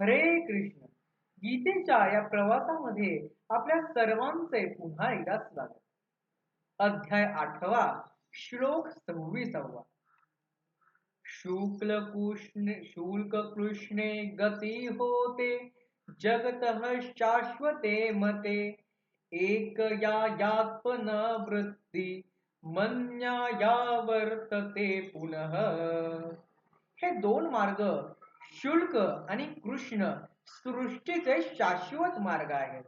हरे कृष्ण. गीतेच्या या प्रवासामध्ये आपल्या सर्वांचे पुन्हा एकदा स्वागत. अध्याय 8वा, श्लोक 26वा. शुल्क कृष्णे गती होते, जगतः शाश्वते मते. एक या यात्पन वृत्ती, मन्या वर्तते पुनः. हे दोन मार्ग, शुल्क आणि कृष्ण, सृष्टीचे शाश्वत मार्ग आहेत.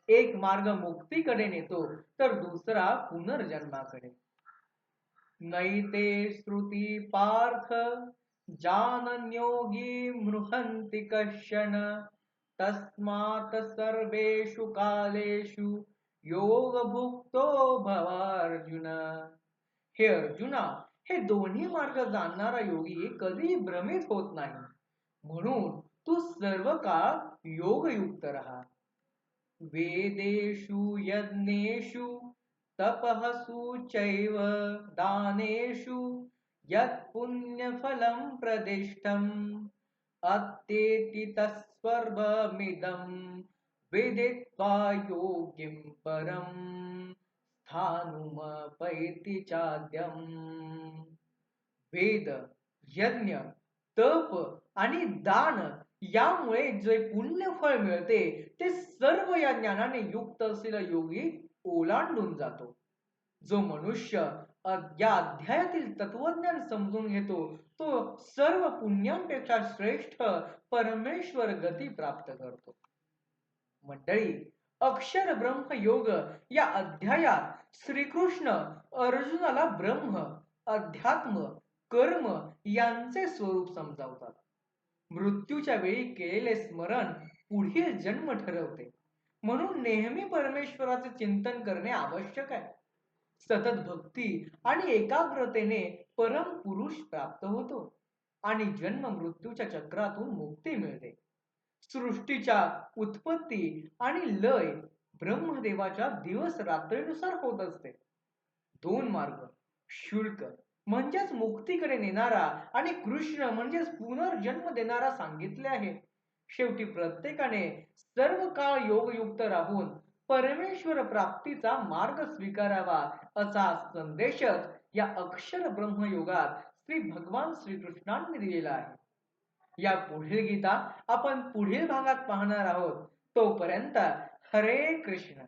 एक मार्ग मुक्तीकडे नेतो तर दुसरा पुनर्जन्माकडे. नैते श्रुती पार्थ जानन्योगी मृहन्ति कश्चन, तस्मात् सर्वेषु कालेषु योगभुक्तो भवार्जुन. हे अर्जुना, हे दोन्ही मार्ग जाणणारा योगी कधीही भ्रमित होत नाही. म्हणून तू सर्व काळ योगयुक्त राहा. वेदेषु यज्ञेषु तपःसु चैव दानेषु यत् पुण्यफलं प्रदिष्टम्, अत्येति तत्सर्वमिदं विदित्वा योगिं परं स्थानुमपैति चाद्यम्. वेद, यज्ञ, तप आणि दान यामुळे जे पुण्यफळ मिळते ते सर्व या ज्ञानाने युक्त असलेला योगी ओलांडून जातो. जो मनुष्य या अध्यायातील तत्वज्ञान समजून घेतो तो सर्व पुण्यांपेक्षा श्रेष्ठ परमेश्वर गती प्राप्त करतो. मंडळी, अक्षर ब्रह्म योग या अध्यायात श्रीकृष्ण अर्जुनाला ब्रह्म, अध्यात्म, कर्म यांचे स्वरूप समजावतात. मृत्यूच्या वेळी केलेले स्मरण पुढील जन्म ठरवते. म्हणून नेहमी परमेश्वराचे चिंतन करणे आवश्यक आहे. सतत भक्ती आणि एकाग्रतेने परम पुरुष प्राप्त होतो आणि जन्म मृत्यूच्या चक्रातून मुक्ती मिळते. सृष्टीच्या उत्पत्ती आणि लय ब्रह्मदेवाच्या दिवस रात्रीनुसार होत असते. दोन मार्ग, शुल्क म्हणजेच मुक्तीकडे नेणारा आणि कृष्ण म्हणजेच पुनर्जन्म देणारा सांगितले आहे. शेवटी प्रत्येकाने सर्व काळ योगयुक्त राहून परमेश्वर प्राप्तीचा मार्ग स्वीकारावा असा संदेशच या अक्षर ब्रह्मयोगात श्री भगवान श्रीकृष्णांनी दिलेला आहे. या पुढील गीता आपण पुढील भागात पाहणार आहोत. तोपर्यंत हरे कृष्ण.